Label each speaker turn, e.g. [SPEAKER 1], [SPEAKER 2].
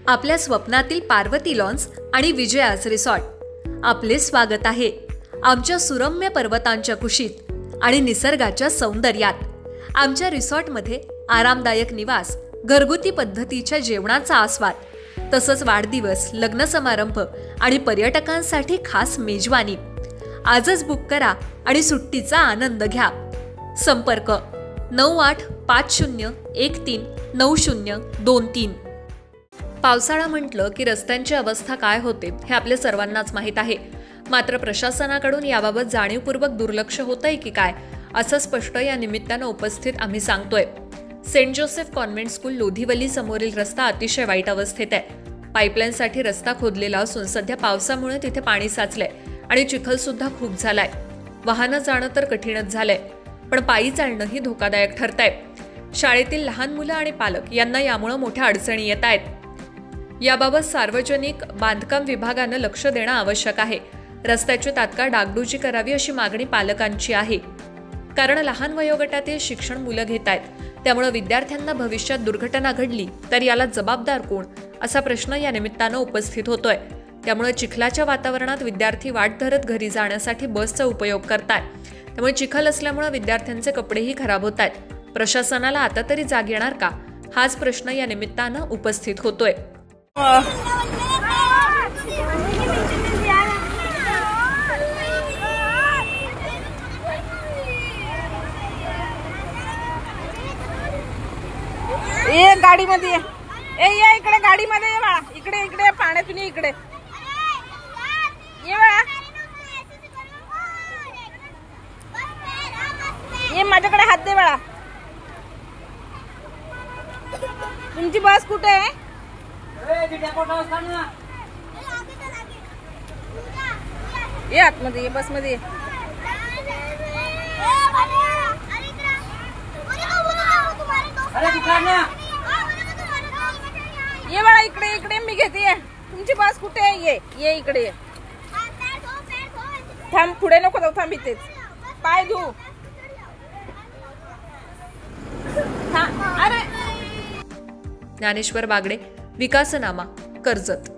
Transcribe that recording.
[SPEAKER 1] आपल्या स्वप्नातील पार्वती लॉन्स आणि विजयास रिसॉर्ट. आपले स्वागत आहे आमच्या सुरम्य पर्वतांच्या कुशीत आणि निसर्गाच्या सौंदर्यात. आमच्या रिसॉर्टमध्ये आरामदायक निवास, घरगुती पद्धतीच्या जेवणाचा आस्वाद, तसंच वाढदिवस, लग्न समारंभ आणि पर्यटकांसाठी खास मेजवानी. आजच बुक करा आणि सुट्टीचा आनंद घ्या. संपर्क 9850139023. पावसाळा म्हटलं की रस्त्यांची अवस्था काय होते हे आपल्या सर्वांनाच माहीत आहे. मात्र प्रशासनाकडून याबाबत जाणीवपूर्वक दुर्लक्ष होतंय की काय, असं स्पष्ट या निमित्तानं उपस्थित आम्ही सांगतोय. सेंट जोसेफ कॉन्व्हेंट स्कूल लोधिवली समोरील रस्ता अतिशय वाईट अवस्थेत आहे. पाईपलाईनसाठी रस्ता खोदलेला असून सध्या पावसामुळे तिथे पाणी साचलंय आणि चिखल सुद्धा खूप झालाय. वाहनं जाणं तर कठीणच झालंय, पण पायी चालणंही धोकादायक ठरतंय. शाळेतील लहान मुलं आणि पालक यांना यामुळे मोठ्या अडचणी येत आहेत. याबाबत सार्वजनिक बांधकाम विभागानं लक्ष देणं आवश्यक आहे. रस्त्याची तात्काळ डागडुजी करावी अशी मागणी पालकांची आहे. कारण लहान वयोगटातील शिक्षण मुलं घेत आहेत, त्यामुळे विद्यार्थ्यांना भविष्यात दुर्घटना घडली तर याला जबाबदार कोण, असा प्रश्न या निमित्तानं उपस्थित होतोय. त्यामुळे चिखलाच्या वातावरणात विद्यार्थी वाट धरत घरी जाण्यासाठी बसचा उपयोग करतात. त्यामुळे चिखल असल्यामुळे विद्यार्थ्यांचे कपडेही खराब होत आहेत. प्रशासनाला आता तरी जाग येणार का, हाच प्रश्न या निमित्तानं उपस्थित होतोय.
[SPEAKER 2] ये गाडीमध्ये ये, ये इकडे गाडीमध्ये ये बाळा, इकडे इकडे पाण्यातून इकडे ये बाळा, ये माझ्याकडे हात दे बाळा. तुमची बस कुठे आहे? ये आतमध्ये ये, बसमध्ये ये. ये बाळा इकडे इकडे, मी घेते. तुमची बस कुठे आहे? ये इकडे ये. थांब, पुढे नको जाऊ, थांब इथेच. पाय धू.
[SPEAKER 1] ज्ञानेश्वर बागडे, विकासनामा, कर्जत.